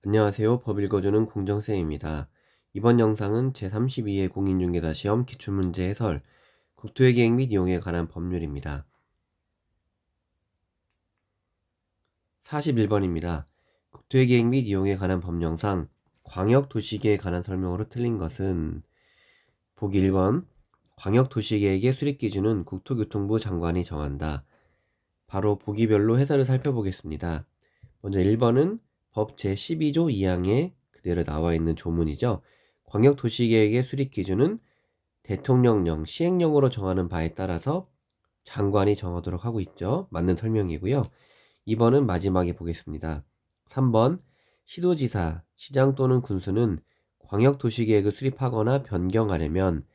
안녕하세요. 법 읽어주는 공정쌤입니다. 이번 영상은 제32회 공인중개사 시험 기출문제 해설, 국토의 계획 및 이용에 관한 법률입니다. 41번입니다. 국토의 계획 및 이용에 관한 법령상 광역도시계획에 관한 설명으로 틀린 것은 보기 1번 광역도시계획의 수립기준은 국토교통부 장관이 정한다. 바로 보기별로 해설을 살펴보겠습니다. 먼저 1번은 법 제12조 2항에 그대로 나와 있는 조문이죠. 광역도시계획의 수립기준은 대통령령, 시행령으로 정하는 바에 따라서 장관이 정하도록 하고 있죠. 맞는 설명이고요. 2번은 마지막에 보겠습니다. 3번 시도지사, 시장 또는 군수는 광역도시계획을 수립하거나 변경하려면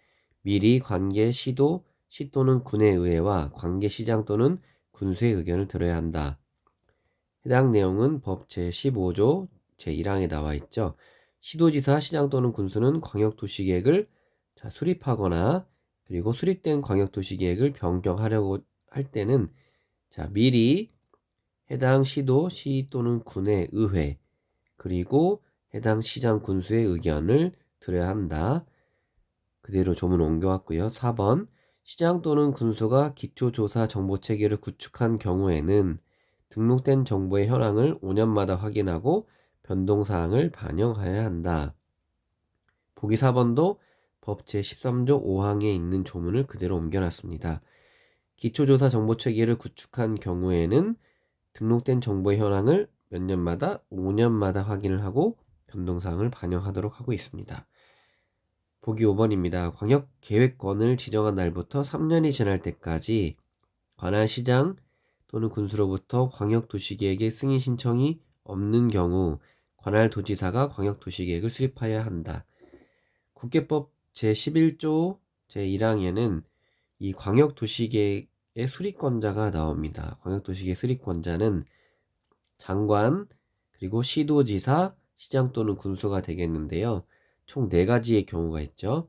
미리 관계 시도, 시 또는 군의 의회와 관계 시장 또는 군수의 의견을 들어야 한다. 해당 내용은 법 제15조 제1항에 나와 있죠. 시도지사, 시장 또는 군수는 광역도시계획을 수립하거나 그리고 수립된 광역도시계획을 변경하려고 할 때는 미리 해당 시도, 시 또는 군의 의회 그리고 해당 시장, 군수의 의견을 들어야 한다. 그대로 조문 옮겨왔고요. 4번 시장 또는 군수가 기초조사 정보체계를 구축한 경우에는 등록된 정보의 현황을 5년마다 확인하고 변동사항을 반영해야 한다. 보기 4번도 법 제13조 5항에 있는 조문을 그대로 옮겨놨습니다. 기초조사 정보체계를 구축한 경우에는 등록된 정보의 현황을 몇 년마다 5년마다 확인을 하고 변동사항을 반영하도록 하고 있습니다. 보기 5번입니다. 광역계획권을 지정한 날부터 3년이 지날 때까지 관할 시장 또는 군수로부터 광역도시계획의 승인 신청이 없는 경우 관할 도지사가 광역도시계획을 수립하여야 한다. 국계법 제11조 제1항에는 이 광역도시계획의 수립권자가 나옵니다. 광역도시계획 수립권자는 장관, 그리고 시도지사, 시장 또는 군수가 되겠는데요. 총 4가지의 경우가 있죠.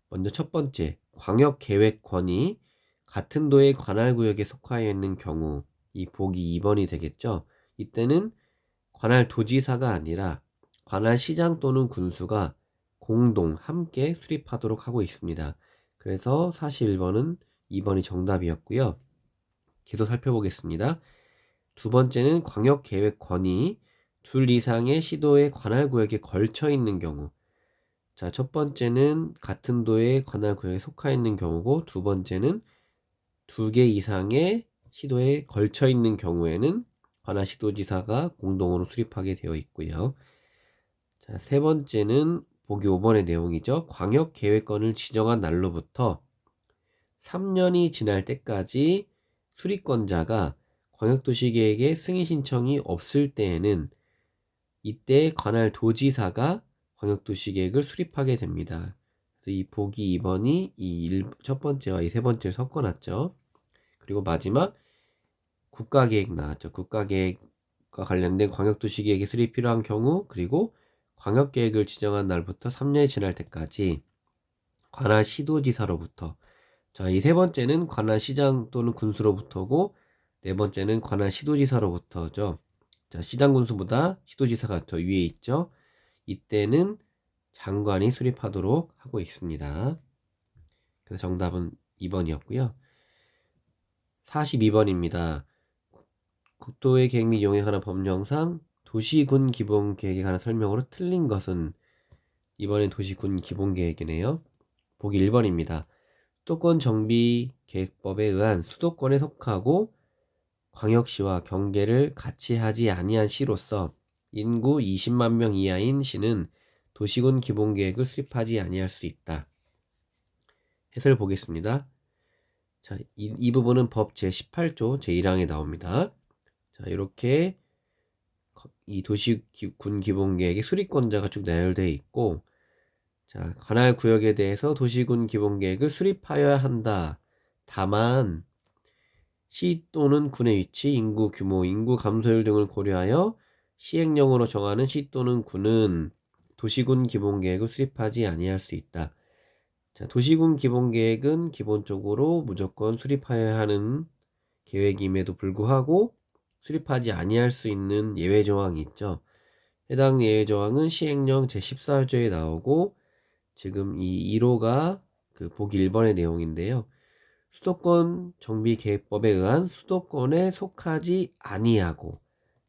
먼저 첫 번째, 광역계획권이 같은 도의 관할구역에 속하여 있는 경우, 이 보기 2번이 되겠죠. 이때는 관할 도지사가 아니라 관할 시장 또는 군수가 공동 함께 수립하도록 하고 있습니다. 그래서 41번은 2번이 정답이었고요. 계속 살펴보겠습니다. 두 번째는 광역계획권이 둘 이상의 시도의 관할구역에 걸쳐 있는 경우. 첫 번째는 같은 도의 관할구역에 속하 있는 경우고, 두 번째는 2개 이상의 시도에 걸쳐 있는 경우에는 관할 시도지사가 공동으로 수립하게 되어 있고요. 세 번째는 보기 5번의 내용이죠. 광역계획권을 지정한 날로부터 3년이 지날 때까지 수립권자가 광역도시계획의 승인 신청이 없을 때에는 이때 관할 도지사가 광역도시계획을 수립하게 됩니다. 그래서 이 보기 2번이 첫 번째와 이 세 번째를 섞어놨죠. 그리고 마지막 국가계획 나왔죠. 국가계획과 관련된 광역도시계획의 수립이 필요한 경우, 그리고 광역계획을 지정한 날부터 3년이 지날 때까지 관할 시도지사로부터, 이 세 번째는 관할 시장 또는 군수로부터고, 네 번째는 관할 시도지사로부터죠. 시장 군수보다 시도지사가 더 위에 있죠. 이때는 장관이 수립하도록 하고 있습니다. 그래서 정답은 2번이었고요. 42번입니다. 국토의 계획 및 이용에 관한 법령상 도시군 기본계획에 관한 설명으로 틀린 것은, 이번엔 도시군 기본계획이네요. 보기 1번입니다. 수도권 정비계획법에 의한 수도권에 속하고 광역시와 경계를 같이 하지 아니한 시로서 인구 20만 명 이하인 시는 도시군 기본계획을 수립하지 아니할 수 있다. 해설 보겠습니다. 이 부분은 법 제18조 제1항에 나옵니다. 이렇게 이 도시군 기본계획의 수립권자가 쭉 나열되어 있고, 관할 구역에 대해서 도시군 기본계획을 수립하여야 한다. 다만 시 또는 군의 위치, 인구 규모, 인구 감소율 등을 고려하여 시행령으로 정하는 시 또는 군은 도시군 기본계획을 수립하지 아니할 수 있다. 도시군 기본계획은 기본적으로 무조건 수립하여야 하는 계획임에도 불구하고 수립하지 아니할 수 있는 예외 조항이 있죠. 해당 예외조항은 시행령 제14조에 나오고 지금 이 1호가 그 보기 1번의 내용인데요. 수도권 정비계획법에 의한 수도권에 속하지 아니하고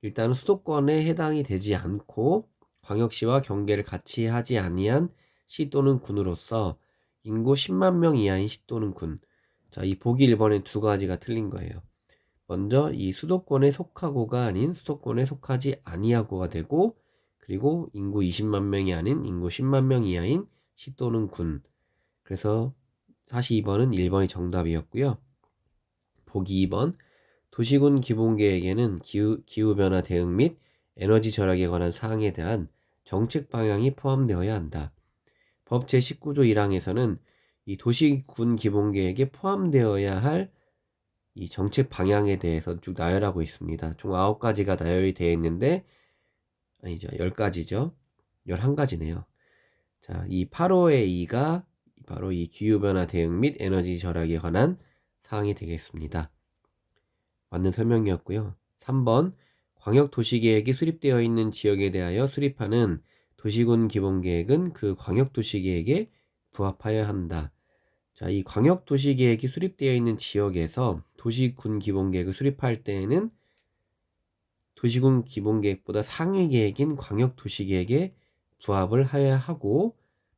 일단은 수도권에 해당이 되지 않고 광역시와 경계를 같이 하지 아니한 시 또는 군으로서 인구 10만 명 이하인 시 또는 군. 자, 이 보기 1번의 두 가지가 틀린 거예요. 먼저 이 수도권에 속하고가 아닌 수도권에 속하지 아니하고가 되고 그리고 인구 20만 명이 아닌 인구 10만 명 이하인 시 또는 군. 그래서 42번은 1번이 정답이었고요. 보기 2번 도시군 기본계획에는 기후변화 대응 및 에너지 절약에 관한 사항에 대한 정책 방향이 포함되어야 한다. 법 제19조 1항에서는 이 도시군 기본계획에 포함되어야 할 이 정책 방향에 대해서 쭉 나열하고 있습니다. 총 9가지가 나열이 되어 있는데 아니죠. 10가지죠. 11가지네요. 자, 이 8호의 2가 바로 이 기후변화 대응 및 에너지 절약에 관한 사항이 되겠습니다. 맞는 설명이었고요. 3번 광역도시계획이 수립되어 있는 지역에 대하여 수립하는 도시군 기본계획은 그 광역도시계획에 부합하여야 한다. 자, 이 광역도시계획이 수립되어 있는 지역에서 도시군 기본계획을 수립할 때에는 도시군 기본계획보다 상위 계획인 광역도시계획에 부합을 해야 하고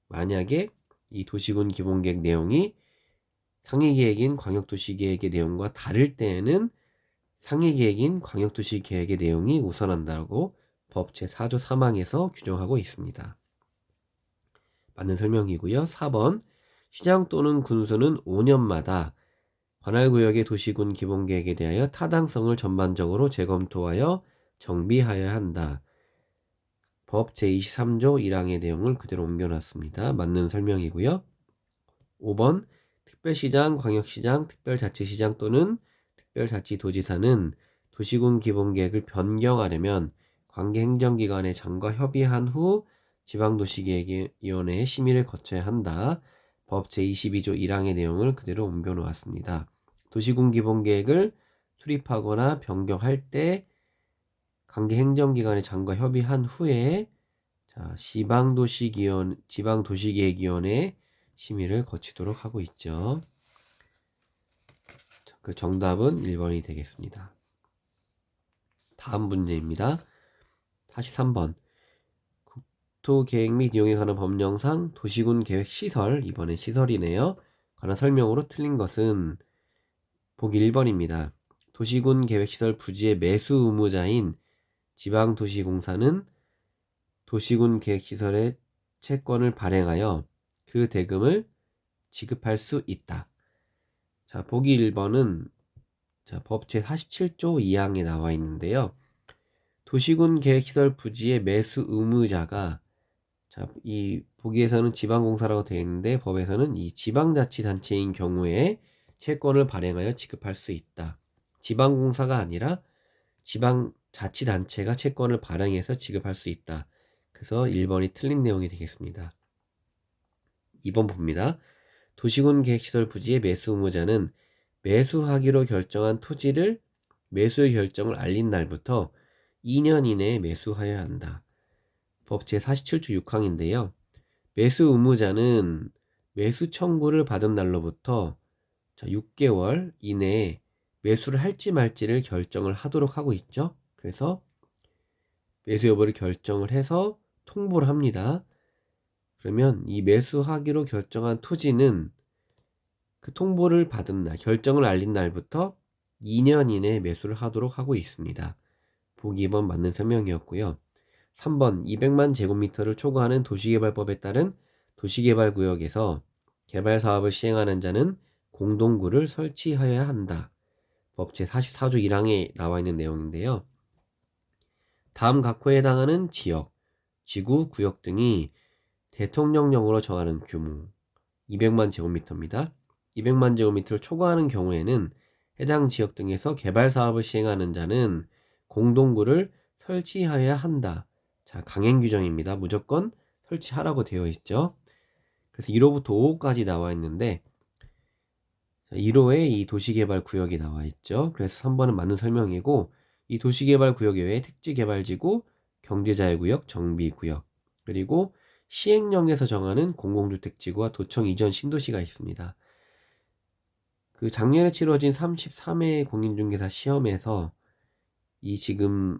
만약에 이 도시군 기본계획 내용이 상위 계획인 광역도시계획의 내용과 다를 때에는 상위 계획인 광역도시계획의 내용이 우선한다고 법 제4조 3항에서 규정하고 있습니다. 맞는 설명이고요. 4번 시장 또는 군수는 5년마다 관할구역의 도시군 기본계획에 대하여 타당성을 전반적으로 재검토하여 정비하여야 한다. 법 제23조 1항의 내용을 그대로 옮겨놨습니다. 맞는 설명이고요. 5번 특별시장, 광역시장, 특별자치시장 또는 특별자치도지사는 도시군 기본계획을 변경하려면 관계행정기관의 장과 협의한 후 지방도시계획위원회의 심의를 거쳐야 한다. 법 제22조 1항의 내용을 그대로 옮겨놓았습니다. 도시군 기본계획을 수립하거나 변경할 때 관계행정기관의 장과 협의한 후에 지방도시계획위원회 심의를 거치도록 하고 있죠. 그 정답은 1번이 되겠습니다. 다음 문제입니다. 43번 국토계획 및 이용에 관한 법령상 도시군 계획 시설, 이번엔 시설이네요. 관한 설명으로 틀린 것은 보기 1번입니다. 도시군 계획시설 부지의 매수 의무자인 지방도시공사는 도시군 계획시설의 채권을 발행하여 그 대금을 지급할 수 있다. 자, 보기 1번은 법 제47조 2항에 나와 있는데요. 도시군 계획시설 부지의 매수 의무자가 이 보기에서는 지방공사라고 되어 있는데 법에서는 이 지방자치단체인 경우에 채권을 발행하여 지급할 수 있다. 지방공사가 아니라 지방자치단체가 채권을 발행해서 지급할 수 있다. 그래서 1번이 틀린 내용이 되겠습니다. 2번 봅니다. 도시군 계획시설 부지의 매수 의무자는 매수하기로 결정한 토지를 매수의 결정을 알린 날부터 2년 이내에 매수하여야 한다. 법 제47조 6항인데요. 매수 의무자는 매수 청구를 받은 날로부터 6개월 이내에 매수를 할지 말지를 결정을 하도록 하고 있죠. 그래서 매수 여부를 결정을 해서 통보를 합니다. 그러면 이 매수하기로 결정한 토지는 그 통보를 받은 날, 결정을 알린 날부터 2년 이내에 매수를 하도록 하고 있습니다. 보기 2번 맞는 설명이었고요. 3번 200만 제곱미터를 초과하는 도시개발법에 따른 도시개발구역에서 개발사업을 시행하는 자는 공동구를 설치하여야 한다. 법 제44조 1항에 나와 있는 내용인데요. 다음 각호에 해당하는 지역, 지구, 구역 등이 대통령령으로 정하는 규모 200만 제곱미터입니다. 200만 제곱미터를 초과하는 경우에는 해당 지역 등에서 개발사업을 시행하는 자는 공동구를 설치하여야 한다. 자, 강행 규정입니다. 무조건 설치하라고 되어 있죠. 그래서 1호부터 5호까지 나와 있는데 1호에 이 도시개발구역이 나와 있죠. 그래서 3번은 맞는 설명이고 이 도시개발구역 외에 택지개발지구, 경제자유구역, 정비구역, 그리고 시행령에서 정하는 공공주택지구와 도청 이전 신도시가 있습니다. 그 작년에 치러진 33회 공인중개사 시험에서 지금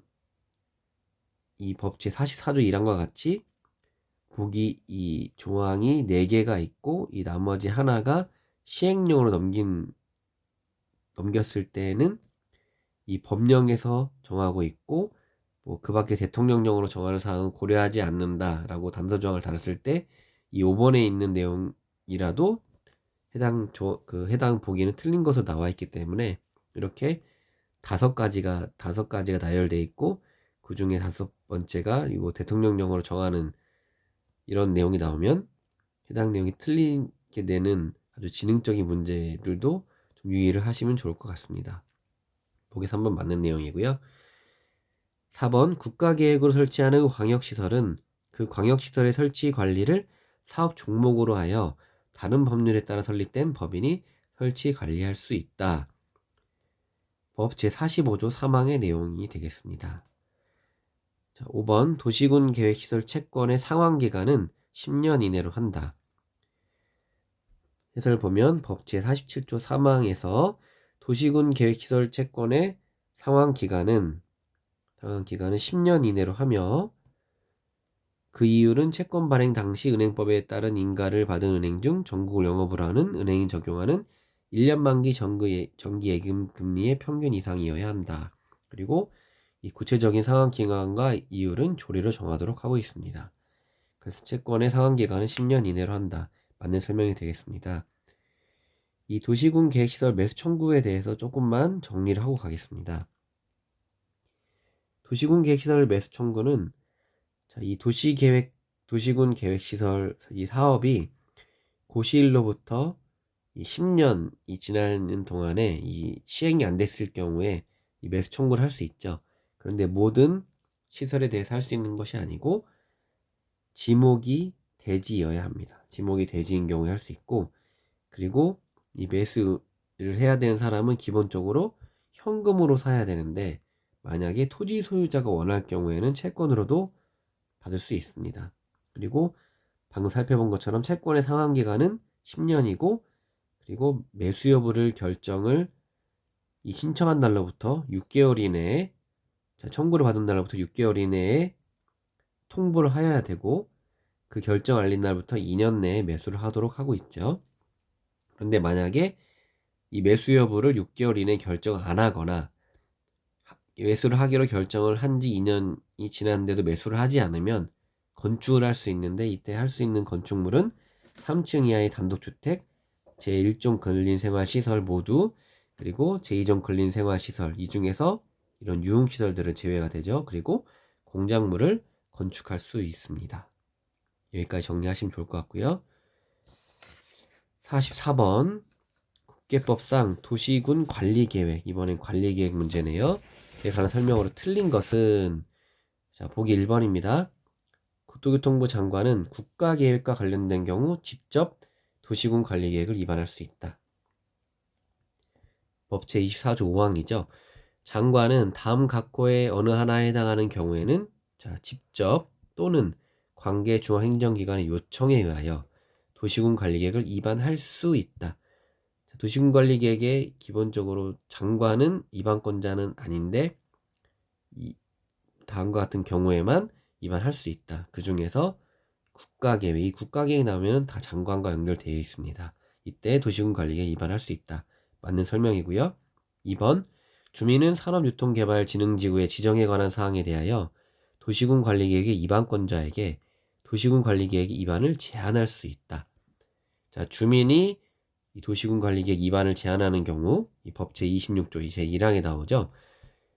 이 법 제44조 1항과 같이 보기 이 조항이 4개가 있고 이 나머지 하나가 시행령으로 넘겼을 때는 이 법령에서 정하고 있고 뭐 그 밖에 대통령령으로 정하는 사항은 고려하지 않는다라고 단서조항을 달았을 때 이 5번에 있는 내용이라도 해당 보기는 틀린 것으로 나와 있기 때문에 이렇게 5가지가 나열되어 있고 그 중에 5번째가 뭐 대통령령으로 정하는 이런 내용이 나오면 해당 내용이 틀리게 되는 아주 지능적인 문제들도 좀 유의를 하시면 좋을 것 같습니다. 보기 3번 맞는 내용이고요. 4번 국가계획으로 설치하는 광역시설은 그 광역시설의 설치 관리를 사업 종목으로 하여 다른 법률에 따라 설립된 법인이 설치 관리할 수 있다. 법 제45조 3항의 내용이 되겠습니다. 자, 5번 도시군 계획시설 채권의 상환기간은 10년 이내로 한다. 해설을 보면 법 제47조 3항에서 도시군 계획시설 채권의 상환기간은 10년 이내로 하며 그 이율은 채권 발행 당시 은행법에 따른 인가를 받은 은행 중 전국을 영업을 하는 은행이 적용하는 1년 만기 정기예금 금리의 평균 이상이어야 한다. 그리고 이 구체적인 상환기간과 이율은 조례로 정하도록 하고 있습니다. 그래서 채권의 상환기간은 10년 이내로 한다. 맞는 설명이 되겠습니다. 이 도시군 계획시설 매수 청구에 대해서 조금만 정리를 하고 가겠습니다. 도시군 계획시설 매수 청구는 이 도시군 계획시설 이 사업이 고시일로부터 10년이 지나는 동안에 이 시행이 안 됐을 경우에 이 매수 청구를 할 수 있죠. 그런데 모든 시설에 대해서 할 수 있는 것이 아니고 지목이 대지여야 합니다. 지목이 대지인 경우에 할 수 있고, 그리고 이 매수를 해야 되는 사람은 기본적으로 현금으로 사야 되는데 만약에 토지 소유자가 원할 경우에는 채권으로도 받을 수 있습니다. 그리고 방금 살펴본 것처럼 채권의 상환기간은 10년이고 그리고 매수 여부를 결정을 이 신청한 날로부터 6개월 이내에 청구를 받은 날로부터 6개월 이내에 통보를 하여야 되고 그 결정 알린 날부터 2년 내에 매수를 하도록 하고 있죠. 그런데 만약에 이 매수 여부를 6개월 이내에 결정 안 하거나 매수를 하기로 결정을 한 지 2년이 지났는데도 매수를 하지 않으면 건축을 할 수 있는데 이때 할 수 있는 건축물은 3층 이하의 단독주택, 제1종 근린생활시설 모두 그리고 제2종 근린생활시설 이 중에서 이런 유흥시설들은 제외가 되죠. 그리고 공작물을 건축할 수 있습니다. 여기까지 정리하시면 좋을 것 같고요. 44번 국계법상 도시군 관리계획, 이번엔 관리계획 문제네요. 에 관한 설명으로 틀린 것은 보기 1번입니다. 국토교통부 장관은 국가계획과 관련된 경우 직접 도시군 관리계획을 위반할 수 있다. 법 제24조 5항이죠. 장관은 다음 각호의 어느 하나에 해당하는 경우에는 직접 또는 관계 중앙행정기관의 요청에 의하여 도시군 관리계획을 위반할 수 있다. 도시군 관리계획에 기본적으로 장관은 위반권자는 아닌데 다음과 같은 경우에만 위반할 수 있다. 그 중에서 국가계획, 이 국가계획이 나오면 다 장관과 연결되어 있습니다. 이때 도시군 관리계획 위반할 수 있다. 맞는 설명이고요. 2번 주민은 산업유통개발진흥지구의 지정에 관한 사항에 대하여 도시군 관리계획의 위반권자에게 도시군 관리계획 위반을 제한할 수 있다. 주민이 이 도시군 관리계획 위반을 제한하는 경우 이 법 제26조 제1항에 나오죠.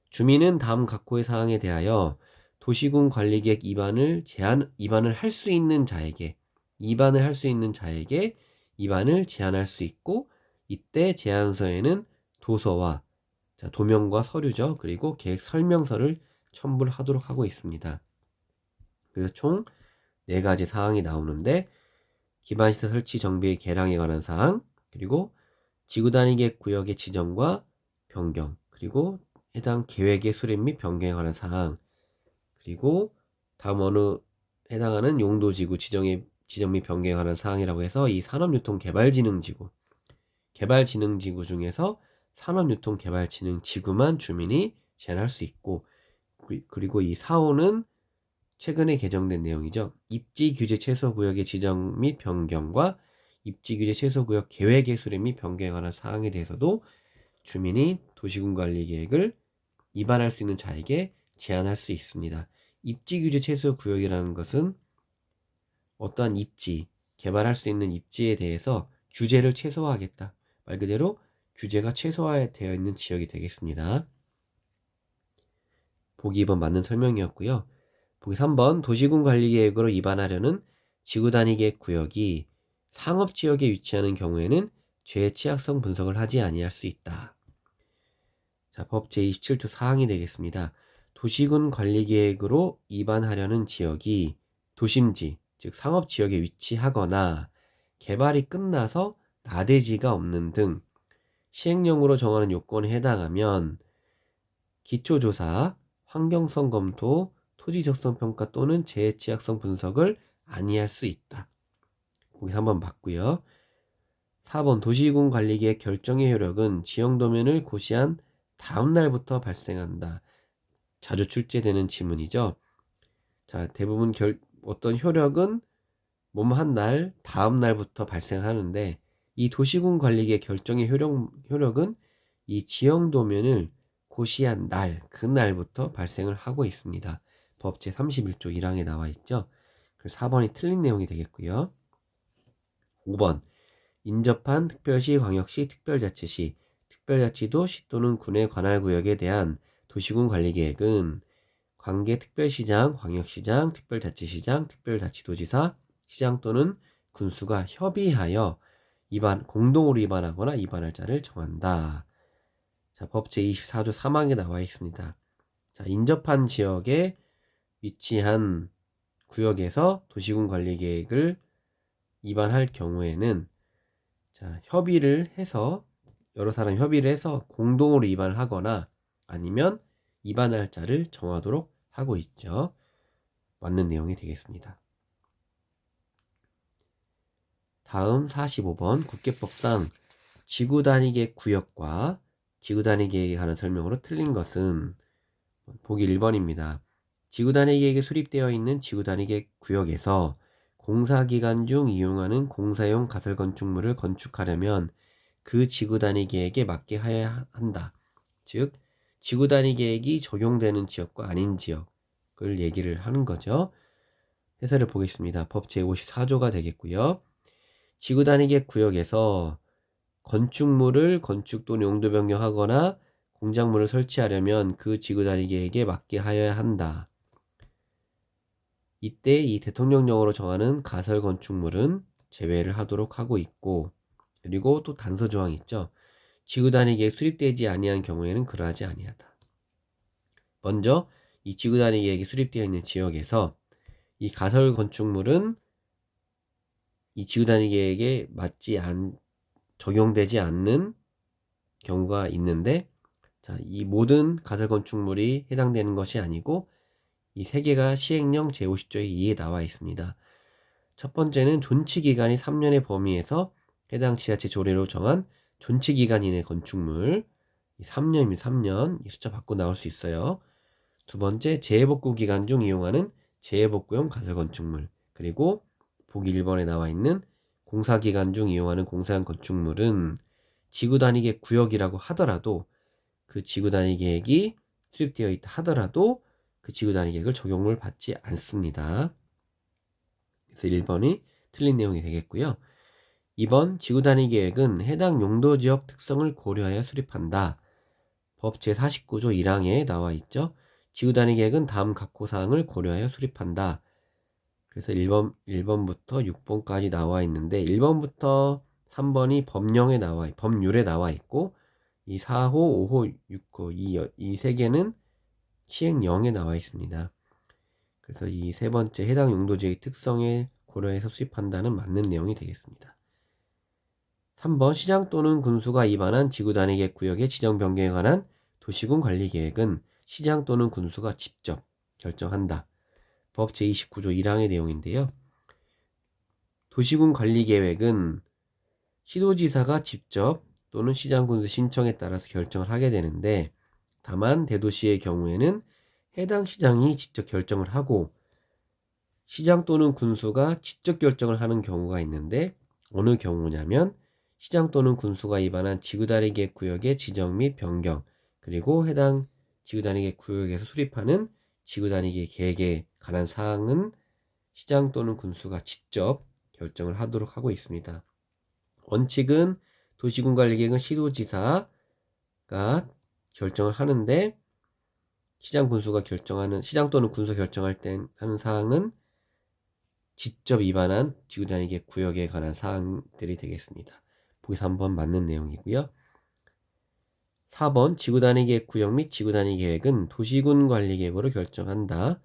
주민은 다음 각호의 사항에 대하여 도시군 관리계획 위반을 할 수 있는 자에게 위반을 제한할 수 있고 이때 제안서에는 도서와 도면과 서류죠. 그리고 계획 설명서를 첨부를 하도록 하고 있습니다. 그래서 총 4가지 사항이 나오는데 기반시설 설치 정비의 개량에 관한 사항, 그리고 지구단위 구역의 지정과 변경, 그리고 해당 계획의 수립 및 변경에 관한 사항, 그리고 다음 어느 해당하는 용도지구 지정 및 변경에 관한 사항이라고 해서 이 산업유통개발진흥지구, 개발진흥지구 중에서 산업유통개발진흥지구만 주민이 제한할 수 있고, 그리고 이 4호는 최근에 개정된 내용이죠. 입지규제 최소구역의 지정 및 변경과 입지규제 최소구역 계획의 수립 및 변경에 관한 사항에 대해서도 주민이 도시군관리계획을 위반할 수 있는 자에게 제한할 수 있습니다. 입지규제 최소구역이라는 것은 어떠한 입지, 개발할 수 있는 입지에 대해서 규제를 최소화하겠다. 말 그대로 규제가 최소화되어 있는 지역이 되겠습니다. 보기 2번 맞는 설명이었고요. 보기 3번 도시군 관리계획으로 위반하려는 지구단위계획 구역이 상업지역에 위치하는 경우에는 죄의 취약성 분석을 하지 아니할 수 있다. 자, 법 제27조 사항이 되겠습니다. 도시군 관리계획으로 위반하려는 지역이 도심지, 즉 상업지역에 위치하거나 개발이 끝나서 나대지가 없는 등 시행령으로 정하는 요건에 해당하면 기초조사, 환경성 검토, 토지 적성 평가 또는 재해 취약성 분석을 아니할 수 있다. 보기 3번 맞고요. 4번 도시군 관리계획 결정의 효력은 지형도면을 고시한 다음 날부터 발생한다. 자주 출제되는 지문이죠. 자, 대부분 어떤 효력은 한 날, 다음 날부터 발생하는데 이 도시군 관리계획 결정의 효력은 이 지형도면을 고시한 날, 그날부터 발생을 하고 있습니다. 법 제31조 1항에 나와 있죠. 그래서 4번이 틀린 내용이 되겠고요. 5번 인접한 특별시, 광역시, 특별자치시, 특별자치도, 시 또는 군의 관할구역에 대한 도시군 관리계획은 관계 특별시장, 광역시장, 특별자치시장, 특별자치도지사, 시장 또는 군수가 협의하여 공동으로 위반하거나 위반할 자를 정한다. 자, 법 제24조 3항에 나와 있습니다. 자, 인접한 지역에 위치한 구역에서 도시군 관리계획을 위반할 경우에는 자, 여러 사람 협의를 해서 공동으로 위반을 하거나 아니면 위반할 자를 정하도록 하고 있죠. 맞는 내용이 되겠습니다. 다음 45번 국계법상 지구단위계획 구역과 지구단위계획에 관한 설명으로 틀린 것은 보기 1번입니다. 지구단위계획에 수립되어 있는 지구단위계획 구역에서 공사기간 중 이용하는 공사용 가설건축물을 건축하려면 그 지구단위계획에 맞게 해야 한다. 즉 지구단위계획이 적용되는 지역과 아닌 지역을 얘기를 하는 거죠. 해설을 보겠습니다. 법 제54조가 되겠고요. 지구단위계획 구역에서 건축물을 건축 또는 용도 변경하거나 공작물을 설치하려면 그 지구단위계획에 맞게 하여야 한다. 이때 이 대통령령으로 정하는 가설 건축물은 제외를 하도록 하고 있고, 그리고 또 단서 조항이 있죠. 지구단위계획 수립되지 아니한 경우에는 그러하지 아니하다. 먼저 이 지구단위계획이 수립되어 있는 지역에서 이 가설 건축물은 이 지구단위계획에 적용되지 않는 경우가 있는데, 자, 이 모든 가설 건축물이 해당되는 것이 아니고 이 세 개가 시행령 제50조의 2에 나와 있습니다. 첫 번째는 존치기간이 3년의 범위에서 해당 지자체 조례로 정한 존치기간 이내 건축물, 3년이면 3년, 이 숫자 바꿔 나올 수 있어요. 두 번째, 재해복구 기간 중 이용하는 재해복구용 가설 건축물, 그리고 보기 1번에 나와 있는 공사기간 중 이용하는 공사용 건축물은 지구단위계획 구역이라고 하더라도 그 지구단위계획이 수립되어 있다 하더라도 그 지구단위계획을 적용을 받지 않습니다. 그래서 1번이 틀린 내용이 되겠고요. 2번 지구단위계획은 해당 용도지역 특성을 고려하여 수립한다. 법 제49조 1항에 나와 있죠. 지구단위계획은 다음 각호사항을 고려하여 수립한다. 그래서 1번부터 6번까지 나와 있는데 1번부터 3번이 법률에 나와 있고 이 4호, 5호, 6호 이 세 개는 시행령에 나와 있습니다. 그래서 이 세 번째 해당 용도지의 특성에 고려해서 수립한다는 맞는 내용이 되겠습니다. 3번 시장 또는 군수가 위반한 지구단위계획 구역의 지정 변경에 관한 도시군 관리계획은 시장 또는 군수가 직접 결정한다. 법 제29조 1항의 내용인데요. 도시군 관리계획은 시도지사가 직접 또는 시장군수 신청에 따라서 결정을 하게 되는데, 다만 대도시의 경우에는 해당 시장이 직접 결정을 하고 시장 또는 군수가 직접 결정을 하는 경우가 있는데, 어느 경우냐면 시장 또는 군수가 위반한 지구단위 계획 구역의 지정 및 변경, 그리고 해당 지구단위 계획 구역에서 수립하는 지구단위 계획에 관한 사항은 시장 또는 군수가 직접 결정을 하도록 하고 있습니다. 원칙은 도시군관리계획은 시도지사가 결정을 하는데, 시장 또는 군수가 결정할 때 하는 사항은 직접 위반한 지구단위 계획 구역에 관한 사항들이 되겠습니다. 보기서 한번 맞는 내용이고요. 4번 지구단위 계획 구역 및 지구단위 계획은 도시군 관리계획으로 결정한다.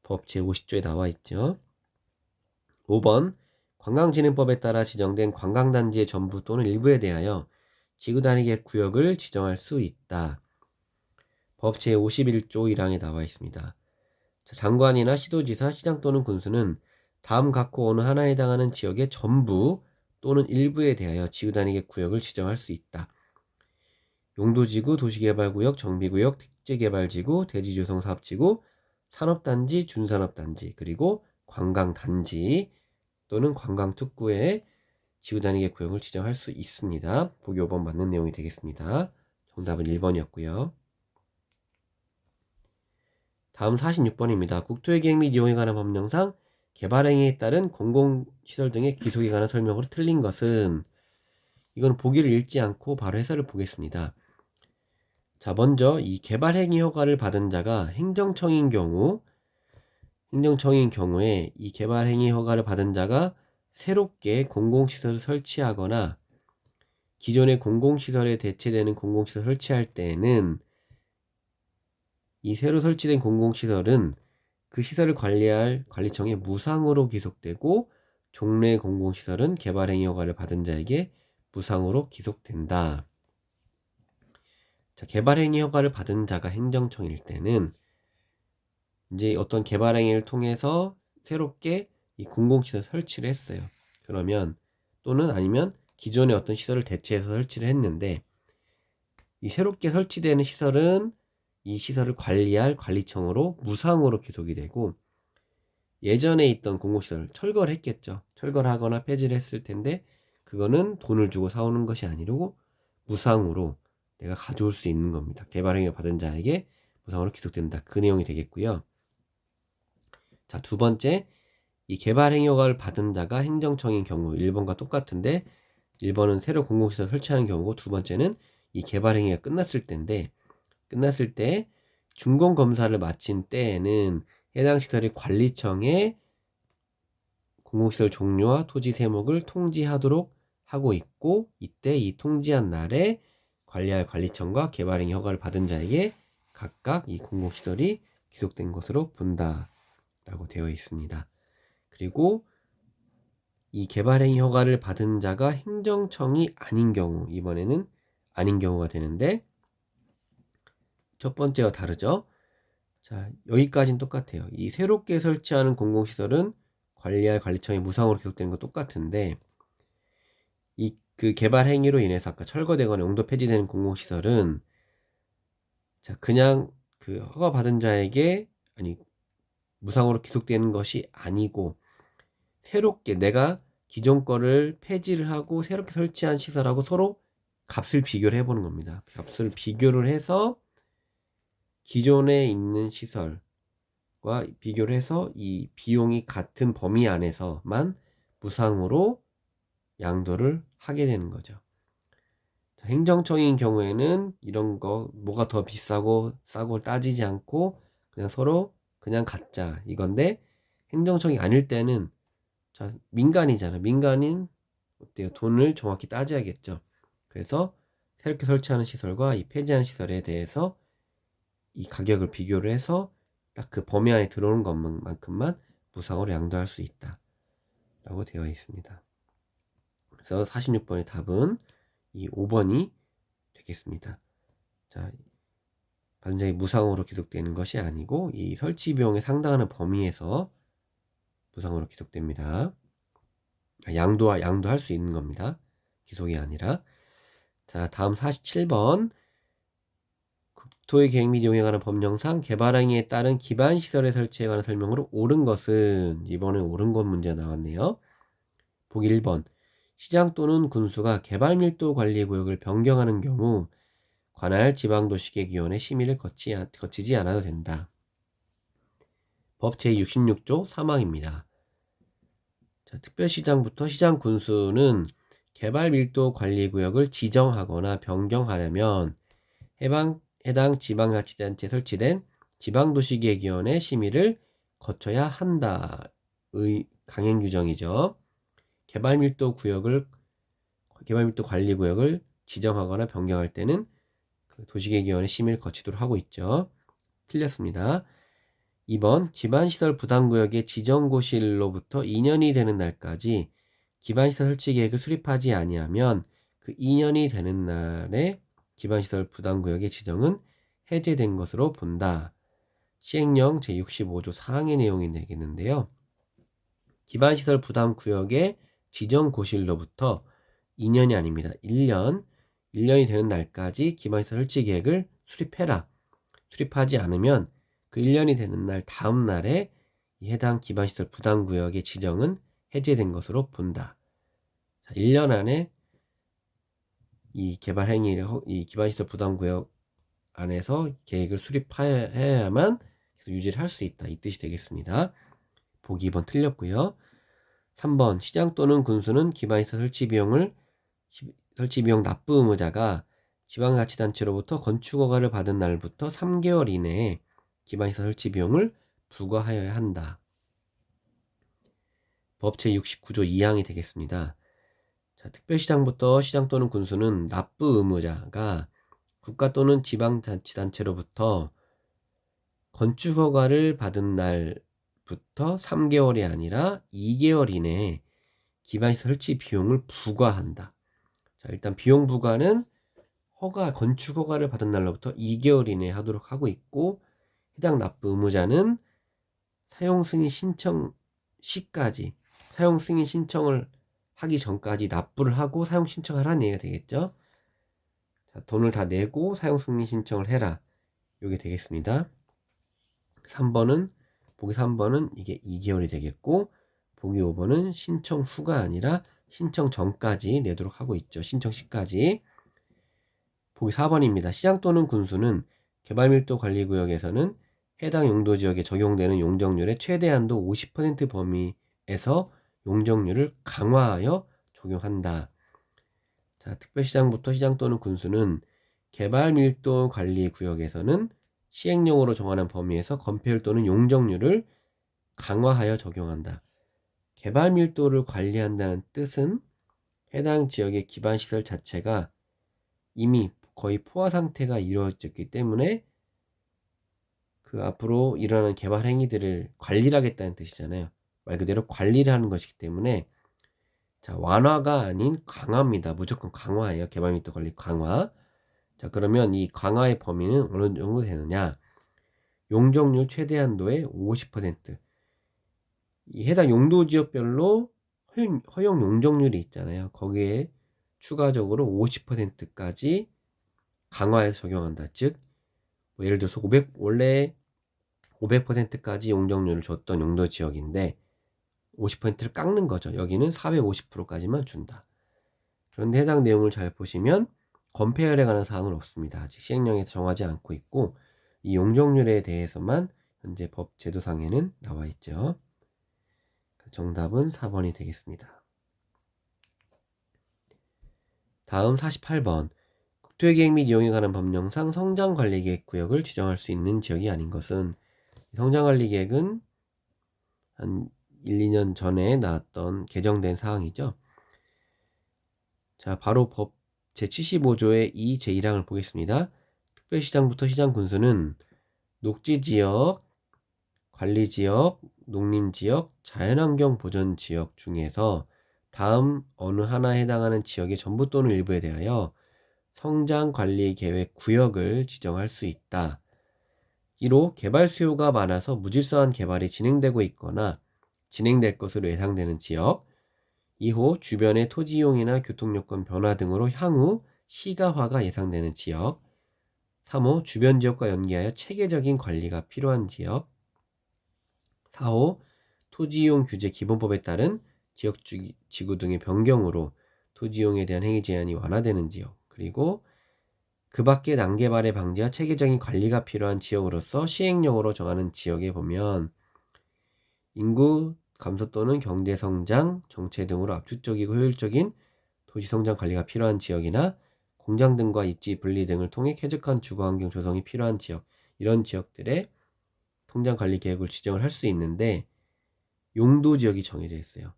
법 제50조에 나와 있죠. 5번 관광진흥법에 따라 지정된 관광단지의 전부 또는 일부에 대하여 지구단위 계획 구역을 지정할 수 있다. 법 제51조 1항에 나와 있습니다. 장관이나 시도지사, 시장 또는 군수는 다음 각호 어느 하나에 해당하는 지역의 전부 또는 일부에 대하여 지구단위 계획 구역을 지정할 수 있다. 용도지구, 도시개발구역, 정비구역, 택지개발지구, 대지조성사업지구, 산업단지, 준산업단지, 그리고 관광단지 또는 관광특구에 지구단위 계획 구역을 지정할 수 있습니다. 보기 5번 맞는 내용이 되겠습니다. 정답은 1번이었고요. 다음 46번입니다. 국토의 계획 및 이용에 관한 법령상 개발행위에 따른 공공시설 등의 기속에 관한 설명으로 틀린 것은, 이건 보기를 읽지 않고 바로 해설을 보겠습니다. 자, 먼저 이 개발행위 허가를 받은 자가 행정청인 경우에 이 개발행위 허가를 받은 자가 새롭게 공공시설을 설치하거나 기존의 공공시설에 대체되는 공공시설 설치할 때에는 이 새로 설치된 공공시설은 그 시설을 관리할 관리청에 무상으로 기속되고, 종래 공공시설은 개발행위 허가를 받은 자에게 무상으로 기속된다. 자, 개발행위 허가를 받은 자가 행정청일 때는 이제 어떤 개발행위를 통해서 새롭게 이 공공시설 설치를 했어요. 그러면 또는 아니면 기존의 어떤 시설을 대체해서 설치를 했는데, 이 새롭게 설치되는 시설은 이 시설을 관리할 관리청으로 무상으로 기속이 되고, 예전에 있던 공공시설 철거를 했겠죠. 철거를 하거나 폐지를 했을 텐데 그거는 돈을 주고 사오는 것이 아니고 무상으로 내가 가져올 수 있는 겁니다. 개발행위 받은 자에게 무상으로 기속된다. 그 내용이 되겠고요. 자, 두 번째, 이 개발행위 허가를 받은 자가 행정청인 경우 1번과 똑같은데, 1번은 새로 공공시설 설치하는 경우고, 두 번째는 이 개발행위가 끝났을 때 준공검사를 마친 때에는 해당 시설의 관리청에 공공시설 종료와 토지 세목을 통지하도록 하고 있고, 이때 이 통지한 날에 관리할 관리청과 개발행위 허가를 받은 자에게 각각 이 공공시설이 기속된 것으로 본다 라고 되어 있습니다. 그리고 이 개발행위 허가를 받은 자가 행정청이 아닌 경우, 이번에는 아닌 경우가 되는데, 첫 번째와 다르죠. 자, 여기까지는 똑같아요. 이 새롭게 설치하는 공공시설은 관리할 관리청이 무상으로 기속되는 건 똑같은데, 그 개발 행위로 인해서 아까 철거되거나 용도 폐지되는 공공시설은, 자, 그냥 그 허가 받은 자에게 무상으로 기속되는 것이 아니고, 새롭게 내가 기존 거를 폐지를 하고 새롭게 설치한 시설하고 서로 값을 비교를 해보는 겁니다. 값을 비교를 해서 기존에 있는 시설과 비교를 해서 이 비용이 같은 범위 안에서만 무상으로 양도를 하게 되는 거죠. 행정청인 경우에는 이런 거 뭐가 더 비싸고 싸고 따지지 않고 그냥 서로 그냥 갖자 이건데, 행정청이 아닐 때는, 자, 민간이잖아. 민간인 어때요? 돈을 정확히 따져야겠죠. 그래서 새롭게 설치하는 시설과 이 폐지한 시설에 대해서 이 가격을 비교를 해서 딱 그 범위 안에 들어오는 것만큼만 무상으로 양도할 수 있다 라고 되어 있습니다. 그래서 46번의 답은 이 5번이 되겠습니다. 자, 받은 적이 무상으로 기록되는 것이 아니고 이 설치 비용에 상당하는 범위에서 무상으로 기록됩니다. 양도할 수 있는 겁니다. 기속이 아니라. 자, 다음 47번. 국토의 계획 및 이용에 관한 법령상 개발 행위에 따른 기반 시설의 설치에 관한 설명으로 옳은 것은, 이번에 옳은 것 문제 나왔네요. 보기 1번. 시장 또는 군수가 개발 밀도 관리 구역을 변경하는 경우 관할 지방도시계획위원회 심의를 거치지 않아도 된다. 법 제66조 3항입니다. 자, 특별시장부터 시장 군수는 개발 밀도 관리 구역을 지정하거나 변경하려면 해당 지방자치단체에 설치된 지방도시계획위원회 심의를 거쳐야 한다의 강행 규정이죠. 개발밀도 관리 구역을 지정하거나 변경할 때는 그 도시계획위원회 심의를 거치도록 하고 있죠. 틀렸습니다. 2번 기반시설 부담구역의 지정고시일로부터 2년이 되는 날까지 기반시설 설치 계획을 수립하지 아니하면 그 2년이 되는 날에 기반시설 부담구역의 지정은 해제된 것으로 본다. 시행령 제65조 4항의 내용이 되겠는데요. 기반시설 부담구역의 지정고시일로부터 2년이 아닙니다. 1년이 되는 날까지 기반시설 설치 계획을 수립해라. 수립하지 않으면 그 1년이 되는 날 다음 날에 해당 기반시설 부담구역의 지정은 해제된 것으로 본다. 자, 1년 안에 이 개발 행위를 이 기반시설 부담구역 안에서 계획을 수립해야만 계속 유지를 할 수 있다. 이 뜻이 되겠습니다. 보기 2번 틀렸고요. 3번 시장 또는 군수는 기반시설 설치 비용 납부 의무자가 지방자치단체로부터 건축허가를 받은 날부터 3개월 이내에 기반시설 설치 비용을 부과하여야 한다. 법 제69조 2항이 되겠습니다. 자, 특별시장부터 시장 또는 군수는 납부 의무자가 국가 또는 지방자치단체로부터 건축허가를 받은 날부터 3개월이 아니라 2개월 이내에 기반시설 설치 비용을 부과한다. 자, 일단 비용 부과는 건축허가를 받은 날로부터 2개월 이내에 하도록 하고 있고, 해당 납부 의무자는 사용승인 신청을 하기 전까지 납부를 하고 사용 신청을 하라는 얘기가 되겠죠. 자, 돈을 다 내고 사용승인 신청을 해라. 이게 되겠습니다. 보기 3번은 이게 2개월이 되겠고, 보기 5번은 신청 후가 아니라 신청 전까지 내도록 하고 있죠. 신청 시까지. 보기 4번입니다. 시장 또는 군수는 개발밀도 관리구역에서는 해당 용도지역에 적용되는 용적률의 최대한도 50% 범위에서 용적률을 강화하여 적용한다. 자, 특별시장부터 시장 또는 군수는 개발밀도 관리구역에서는 시행령으로 정하는 범위에서 건폐율 또는 용적률을 강화하여 적용한다. 개발밀도를 관리한다는 뜻은 해당 지역의 기반시설 자체가 이미 거의 포화 상태가 이루어졌기 때문에 그 앞으로 일어나는 개발 행위들을 관리를 하겠다는 뜻이잖아요. 말 그대로 관리를 하는 것이기 때문에, 자, 완화가 아닌 강화입니다. 무조건 강화예요. 개발밀도 관리 강화. 자, 그러면 이 강화의 범위는 어느 정도 되느냐? 용적률 최대한도의 50%. 이 해당 용도 지역별로 허용 용적률이 있잖아요. 거기에 추가적으로 50%까지 강화해서 적용한다. 즉, 뭐 예를 들어서 원래 500%까지 용적률을 줬던 용도 지역인데 50%를 깎는 거죠. 여기는 450%까지만 준다. 그런데 해당 내용을 잘 보시면 건폐율에 관한 사항은 없습니다. 아직 시행령에서 정하지 않고 있고, 이 용적률에 대해서만 현재 법 제도상에는 나와 있죠. 정답은 4번이 되겠습니다. 다음 48번. 국토계획 및 이용에 관한 법령상 성장관리계획 구역을 지정할 수 있는 지역이 아닌 것은, 성장관리계획은 한 1, 2년 전에 나왔던 개정된 사항이죠. 자, 바로 법 제75조의 2 제1항을 보겠습니다. 특별시장부터 시장군수는 녹지지역, 관리지역, 농림지역, 자연환경 보전지역 중에서 다음 어느 하나에 해당하는 지역의 전부 또는 일부에 대하여 성장관리계획 구역을 지정할 수 있다. 2로 개발 수요가 많아서 무질서한 개발이 진행되고 있거나 진행될 것으로 예상되는 지역. 2호 주변의 토지 이용이나 교통요건 변화 등으로 향후 시가화가 예상되는 지역. 3호 주변 지역과 연계하여 체계적인 관리가 필요한 지역. 4호 토지 이용 규제 기본법에 따른 지구 등의 변경으로 토지 이용에 대한 행위 제한이 완화되는 지역. 그리고 그 밖에 난개발의 방지와 체계적인 관리가 필요한 지역으로서 시행령으로 정하는 지역에 보면 인구 감소 또는 경제성장 정체 등으로 압축적이고 효율적인 도시성장 관리가 필요한 지역이나 공장 등과 입지 분리 등을 통해 쾌적한 주거환경 조성이 필요한 지역, 이런 지역들의 성장관리 계획을 지정을 할 수 있는데 용도지역이 정해져 있어요.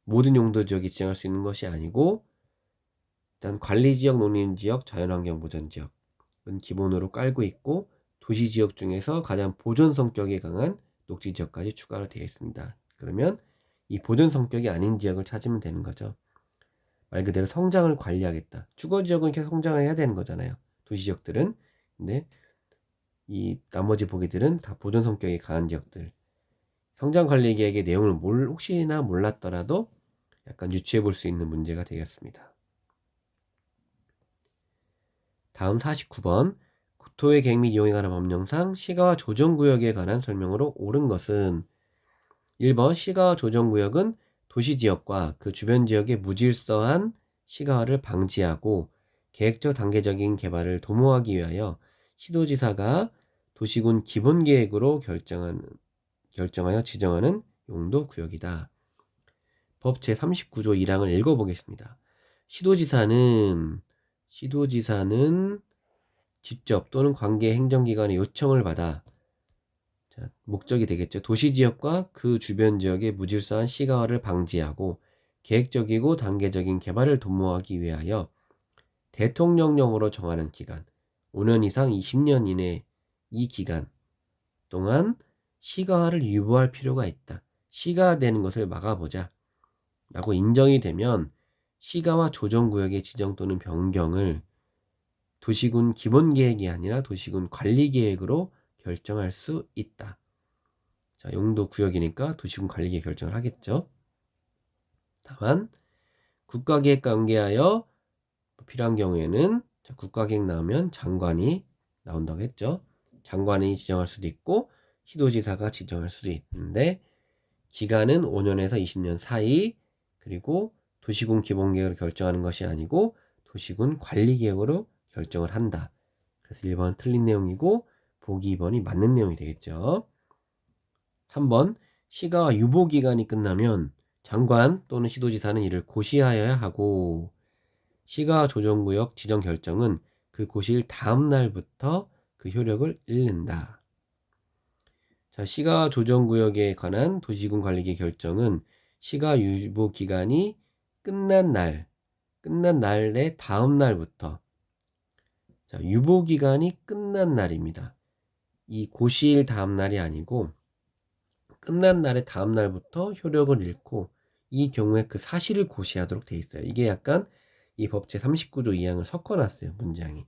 모든 용도지역이 지정할 수 있는 것이 아니고 일단 관리지역, 농림지역, 자연환경보전지역은 기본으로 깔고 있고 도시지역 중에서 가장 보존 성격이 강한 녹지지역까지 추가로 되어 있습니다. 그러면 이 보존 성격이 아닌 지역을 찾으면 되는 거죠. 말 그대로 성장을 관리하겠다. 주거지역은 계속 성장을 해야 되는 거잖아요. 도시지역들은. 근데 이 나머지 보기들은 다 보존 성격이 강한 지역들. 성장관리계획의 내용을 혹시나 몰랐더라도 약간 유추해 볼 수 있는 문제가 되겠습니다. 다음 49번 국토의 계획 및 이용에 관한 법령상 시가와 조정구역에 관한 설명으로 옳은 것은 1번 시가와 조정구역은 도시지역과 그 주변 지역의 무질서한 시가화를 방지하고 계획적 단계적인 개발을 도모하기 위하여 시도지사가 도시군 기본계획으로 결정하여 지정하는 용도구역이다. 법 제39조 1항을 읽어보겠습니다. 시도지사는 직접 또는 관계 행정기관의 요청을 받아 목적이 되겠죠. 도시지역과 그 주변 지역의 무질서한 시가화를 방지하고 계획적이고 단계적인 개발을 도모하기 위하여 대통령령으로 정하는 기간 5년 이상 20년 이내 이 기간 동안 시가화를 유보할 필요가 있다. 시가화되는 것을 막아보자 라고 인정이 되면 시가와 조정구역의 지정 또는 변경을 도시군 기본계획이 아니라 도시군 관리계획으로 결정할 수 있다. 자, 용도구역이니까 도시군 관리계획 결정을 하겠죠. 다만 국가계획과 연계하여 필요한 경우에는 국가계획 나오면 장관이 나온다고 했죠. 장관이 지정할 수도 있고 시도지사가 지정할 수도 있는데 기간은 5년에서 20년 사이, 그리고 도시군 기본계획으로 결정하는 것이 아니고 도시군 관리계획으로 결정을 한다. 그래서 1번 틀린 내용이고 보기 2번이 맞는 내용이 되겠죠. 3번 시가와 유보기간이 끝나면 장관 또는 시도지사는 이를 고시하여야 하고 시가 조정구역 지정 결정은 그 고시일 다음 날부터 그 효력을 잃는다. 자, 시가 조정구역에 관한 도시군 관리계 결정은 시가 유보 기간이 끝난 날의 다음 날부터, 자, 유보 기간이 끝난 날입니다. 이 고시일 다음 날이 아니고 끝난 날의 다음 날부터 효력을 잃고 이 경우에 그 사실을 고시하도록 돼 있어요. 이게 약간 이 법 제39조 2항을 섞어놨어요. 문장이.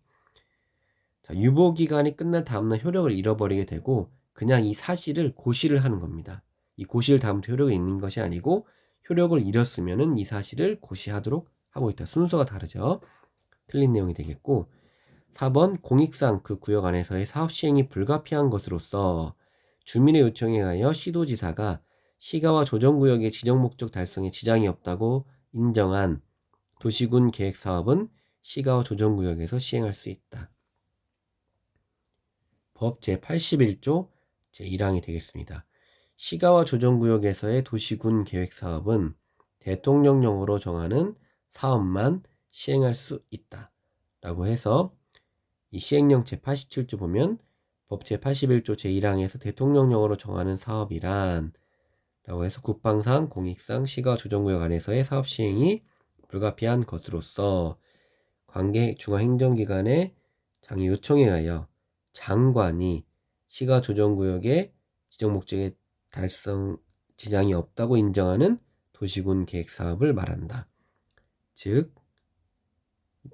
자, 유보 기간이 끝날 다음 날 효력을 잃어버리게 되고 그냥 이 사실을 고시를 하는 겁니다. 이 고시를 다음부터 효력을 잃는 것이 아니고 효력을 잃었으면은 이 사실을 고시하도록 하고 있다. 순서가 다르죠. 틀린 내용이 되겠고 4번 공익상 그 구역 안에서의 사업 시행이 불가피한 것으로서 주민의 요청에 의하여 시도지사가 시가와 조정구역의 지정 목적 달성에 지장이 없다고 인정한 도시군 계획 사업은 시가와 조정구역에서 시행할 수 있다. 법 제81조 제1항이 되겠습니다. 시가와 조정구역에서의 도시군 계획 사업은 대통령령으로 정하는 사업만 시행할 수 있다. 라고 해서 이 시행령 제87조 보면 법 제81조 제1항에서 대통령령으로 정하는 사업이란 라고 해서 국방상, 공익상, 시가 조정구역 안에서의 사업 시행이 불가피한 것으로서 관계 중앙행정기관의 장의 요청에 의하여 장관이 시가 조정구역의 지정 목적의 달성 지장이 없다고 인정하는 도시군 계획 사업을 말한다. 즉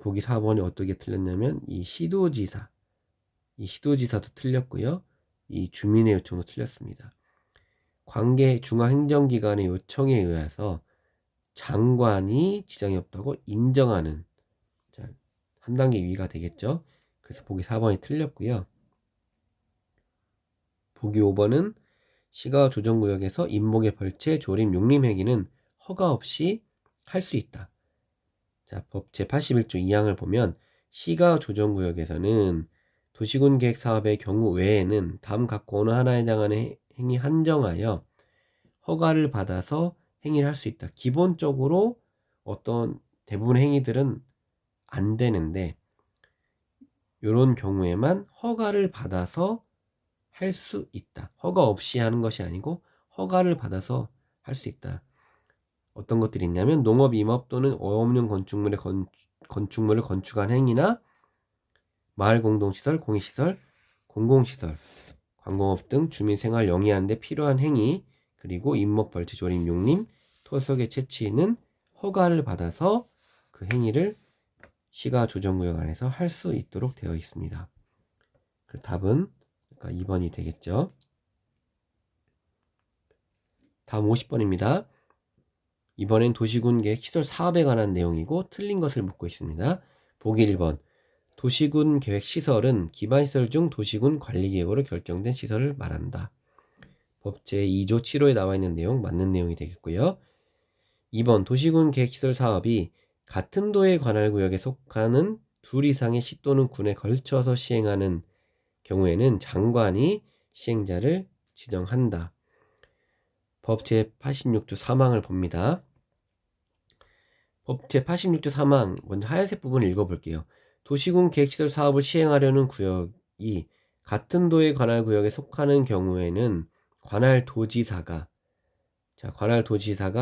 보기 4번이 어떻게 틀렸냐면 이 시도지사도 틀렸고요. 이 주민의 요청도 틀렸습니다. 관계 중앙행정기관의 요청에 의해서 장관이 지정이 없다고 인정하는, 자, 한 단계 위가 되겠죠. 그래서 보기 4번이 틀렸고요. 보기 5번은 시가 조정구역에서 임목의 벌채, 조림, 용림 행위는 허가 없이 할 수 있다. 자, 법 제81조 2항을 보면 시가 조정구역에서는 도시군 계획 사업의 경우 외에는 다음 각 어느 하나에 해당하는 행위 한정하여 허가를 받아서 행위를 할 수 있다. 기본적으로 어떤 대부분의 행위들은 안 되는데 이런 경우에만 허가를 받아서 할 수 있다. 허가 없이 하는 것이 아니고 허가를 받아서 할 수 있다. 어떤 것들이 있냐면 농업, 임업 또는 어업용 건축물을 건축한 행위나 마을 공동시설, 공익시설, 공공시설, 관공업 등 주민 생활 영위하는 데 필요한 행위, 그리고 임목, 벌채, 조림, 용림, 토속의 채취는 허가를 받아서 그 행위를 시가 조정구역 안에서 할 수 있도록 되어 있습니다. 그 답은 그러니까 2번이 되겠죠. 다음 50번입니다. 이번엔 도시군 계획 시설 사업에 관한 내용이고 틀린 것을 묻고 있습니다. 보기 1번. 도시군 계획 시설은 기반시설 중 도시군 관리계획으로 결정된 시설을 말한다. 법 제2조 7호에 나와 있는 내용 맞는 내용이 되겠고요. 2번. 도시군 계획시설 사업이 같은 도의 관할구역에 속하는 둘 이상의 시 또는 군에 걸쳐서 시행하는 경우에는 장관이 시행자를 지정한다. 법 제86조 3항을 봅니다. 법 제86조 3항 먼저 하얀색 부분을 읽어볼게요. 도시군 계획시설 사업을 시행하려는 구역이 같은 도의 관할구역에 속하는 경우에는 관할도지사가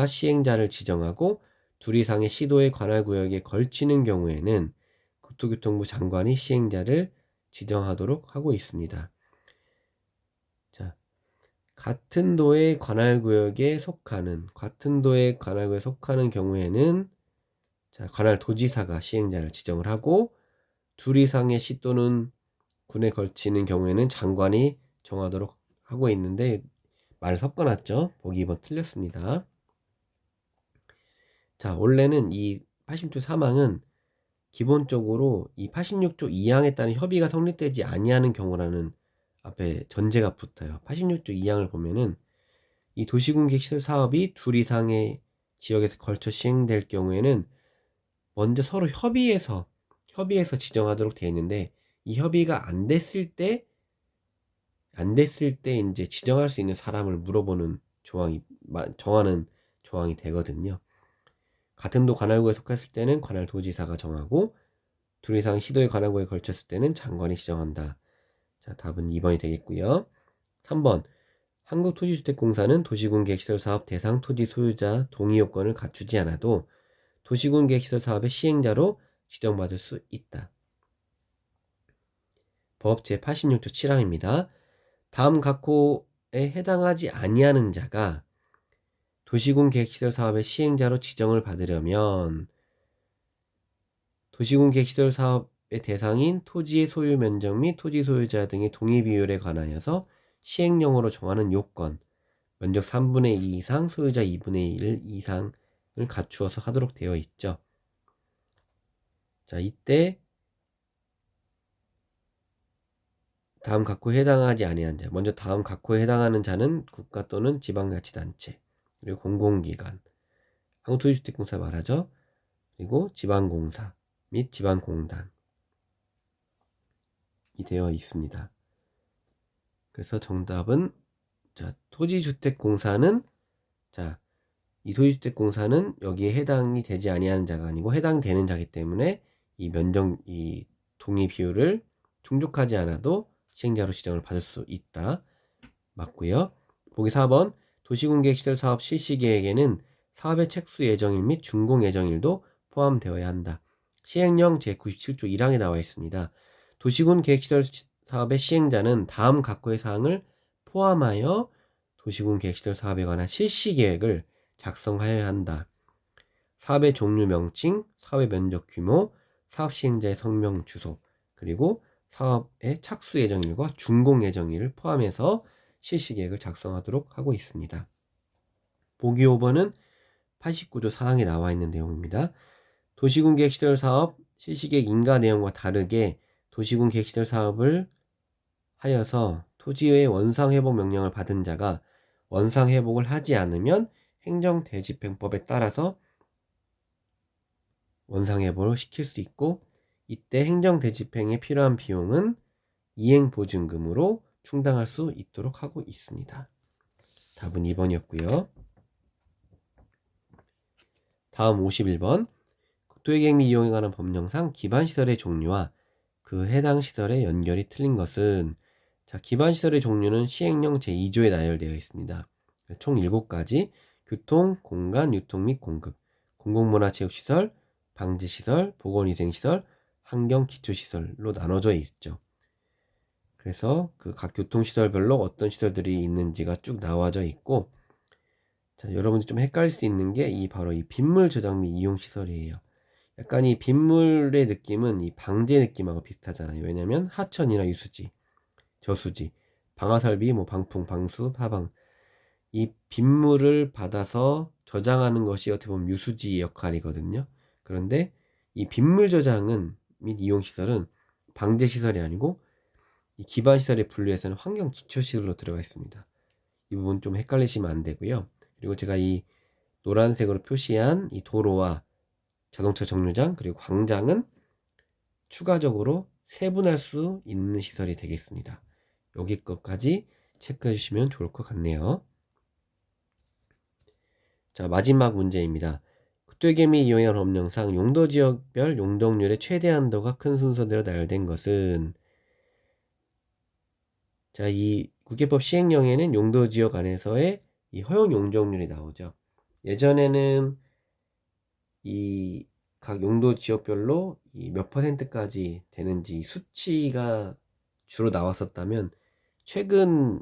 시행자를 지정하고 둘 이상의 시도의 관할구역에 걸치는 경우에는 국토교통부 장관이 시행자를 지정하도록 하고 있습니다. 자, 같은 도의 관할구역에 속하는 경우에는 관할도지사가 시행자를 지정을 하고 둘 이상의 시 또는 군에 걸치는 경우에는 장관이 정하도록 하고 있는데 말을 섞어놨죠. 보기 2번 틀렸습니다. 자, 원래는 이 86조 3항은 기본적으로 이 86조 2항에 따른 협의가 성립되지 아니하는 경우라는 앞에 전제가 붙어요. 86조 2항을 보면은 이 도시군 계획시설 사업이 둘 이상의 지역에서 걸쳐 시행될 경우에는 먼저 서로 협의해서 지정하도록 되어 있는데 이 협의가 안 됐을 때 이제 지정할 수 있는 사람을 물어보는 정하는 조항이 되거든요. 같은 도 관할구에 속했을 때는 관할도지사가 정하고 둘 이상 시도의 관할구에 걸쳤을 때는 장관이 지정한다. 자, 답은 2번이 되겠고요. 3번. 한국토지주택공사는 도시군 계획시설 사업 대상 토지 소유자 동의 요건을 갖추지 않아도 도시군 계획시설 사업의 시행자로 지정받을 수 있다. 법 제86조 7항입니다. 다음 각호에 해당하지 아니하는 자가 도시군 계획시설 사업의 시행자로 지정을 받으려면 도시군 계획시설 사업의 대상인 토지의 소유 면적 및 토지 소유자 등의 동의 비율에 관하여서 시행령으로 정하는 요건, 면적 3분의 2 이상, 소유자 2분의 1 이상을 갖추어서 하도록 되어 있죠. 자, 이때 다음 각호에 해당하지 아니한 자, 먼저 다음 각호에 해당하는 자는 국가 또는 지방자치단체, 그리고 공공기관, 한국토지주택공사 말하죠. 그리고 지방공사 및 지방공단이 되어 있습니다. 그래서 정답은 토지주택공사는 이 토지주택공사는 여기에 해당이 되지 아니하는 자가 아니고 해당되는 자이기 때문에 이 동의 비율을 충족하지 않아도 시행자로 지정을 받을 수 있다. 맞고요. 보기 4번. 도시군 계획시설 사업 실시 계획에는 사업의 착수 예정일 및 준공 예정일도 포함되어야 한다. 시행령 제97조 1항에 나와 있습니다. 도시군 계획시설 사업의 시행자는 다음 각호의 사항을 포함하여 도시군 계획시설 사업에 관한 실시 계획을 작성하여야 한다. 사업의 종류 명칭, 사업의 면적 규모, 사업 시행자의 성명 주소, 그리고 사업의 착수 예정일과 준공 예정일을 포함해서 실시계획을 작성하도록 하고 있습니다. 보기 5번은 89조 4항에 나와 있는 내용입니다. 도시군 계획시설 사업 실시계획 인가 내용과 다르게 도시군 계획시설 사업을 하여서 토지의 원상회복 명령을 받은 자가 원상회복을 하지 않으면 행정대집행법에 따라서 원상회복을 시킬 수 있고, 이때 행정대집행에 필요한 비용은 이행보증금으로 충당할 수 있도록 하고 있습니다. 답은 2번이었고요. 다음 51번. 국토계획 및 이용에 관한 법령상 기반시설의 종류와 그 해당 시설의 연결이 틀린 것은, 자, 기반시설의 종류는 시행령 제2조에 나열되어 있습니다. 총 7가지, 교통, 공간, 유통 및 공급, 공공문화체육시설, 방지시설, 보건위생시설, 환경기초시설로 나눠져 있죠. 그래서 그 각 교통시설별로 어떤 시설들이 있는지가 쭉 나와져 있고, 자, 여러분들 좀 헷갈릴 수 있는 게 바로 이 빗물 저장 및 이용 시설이에요. 약간 이 빗물의 느낌은 이 방제 느낌하고 비슷하잖아요. 왜냐면 하천이나 유수지, 저수지, 방화설비, 방풍, 방수, 하방, 이 빗물을 받아서 저장하는 것이 어떻게 보면 유수지 역할이거든요. 그런데 이 빗물 저장은 및 이용 시설은 방제 시설이 아니고 이 기반 시설의 분류에서는 환경 기초 시설로 들어가 있습니다. 이 부분 좀 헷갈리시면 안 되고요. 그리고 제가 이 노란색으로 표시한 이 도로와 자동차 정류장 그리고 광장은 추가적으로 세분할 수 있는 시설이 되겠습니다. 여기 것까지 체크해 주시면 좋을 것 같네요. 자, 마지막 문제입니다. 국토계획 및 이용에 관한 법령상 용도지역별 용적률의 최대 한도가 큰 순서대로 나열된 것은, 자, 이 국계법 시행령에는 용도지역 안에서의 이 허용 용적률이 나오죠. 예전에는 이 각 용도지역별로 이 몇 %까지 되는지 수치가 주로 나왔었다면, 최근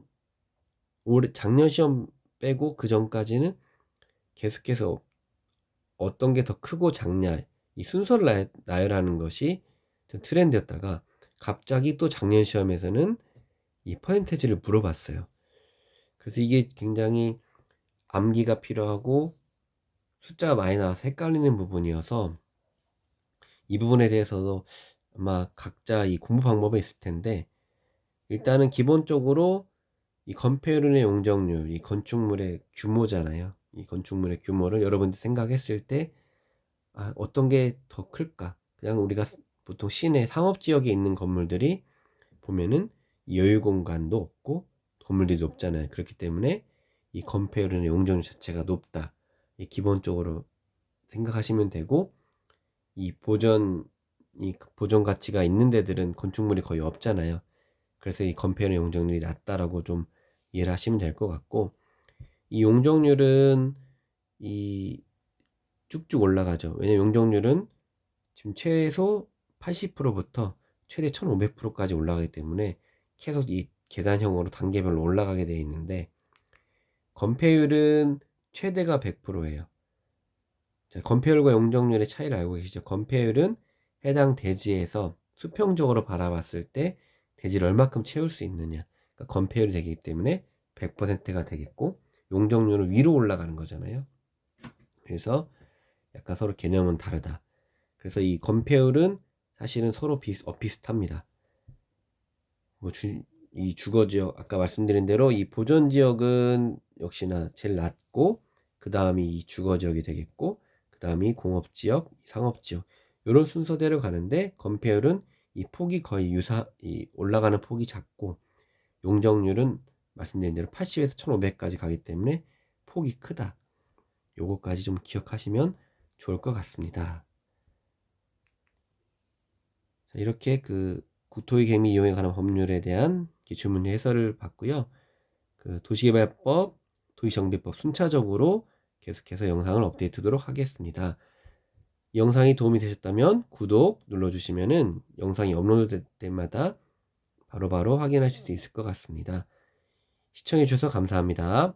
작년 시험 빼고 그 전까지는 계속해서 어떤 게 더 크고 작냐 이 순서를 나열하는 것이 트렌드였다가, 갑자기 또 작년 시험에서는 이 퍼센테이지를 물어봤어요. 그래서 이게 굉장히 암기가 필요하고 숫자가 많이 나와서 헷갈리는 부분이어서, 이 부분에 대해서도 아마 각자 이 공부 방법이 있을 텐데, 일단은 기본적으로 이 건폐율의 용적률, 이 건축물의 규모잖아요. 이 건축물의 규모를 여러분들 생각했을 때 어떤 게 더 클까? 그냥 우리가 보통 시내 상업지역에 있는 건물들이 보면은 여유공간도 없고 건물들이 높잖아요. 그렇기 때문에 이 건폐율의 용적률 자체가 높다. 이 기본적으로 생각하시면 되고, 이 보전 가치가 있는 데들은 건축물이 거의 없잖아요. 그래서 이 건폐율의 용적률이 낮다라고 좀 이해를 하시면 될 것 같고, 이 용적률은 이 쭉쭉 올라가죠. 왜냐면 용적률은 지금 최소 80%부터 최대 1500%까지 올라가기 때문에 계속 이 계단형으로 단계별로 올라가게 되어 있는데, 건폐율은 최대가 100%예요. 건폐율과 용적률의 차이를 알고 계시죠? 건폐율은 해당 대지에서 수평적으로 바라봤을 때 대지를 얼마큼 채울 수 있느냐, 그러니까 건폐율이 되기 때문에 100%가 되겠고, 용적률은 위로 올라가는 거잖아요. 그래서 약간 서로 개념은 다르다. 그래서 이 건폐율은 사실은 서로 비슷합니다. 이 주거지역, 아까 말씀드린 대로 이 보존지역은 역시나 제일 낮고, 그 다음이 이 주거지역이 되겠고, 그 다음이 공업지역, 상업지역, 이런 순서대로 가는데, 건폐율은 이 폭이 거의 이 올라가는 폭이 작고, 용적률은 말씀드린 대로 80에서 1500까지 가기 때문에 폭이 크다. 요거까지 좀 기억하시면 좋을 것 같습니다. 자, 이렇게 그 국토계획 및 이용에 관한 법률에 대한 기출문제 해설을 봤고요. 그 도시개발법, 도시정비법 순차적으로 계속해서 영상을 업데이트하도록 하겠습니다. 이 영상이 도움이 되셨다면 구독 눌러주시면은 영상이 업로드 될 때마다 바로바로 확인하실 수 있을 것 같습니다. 시청해주셔서 감사합니다.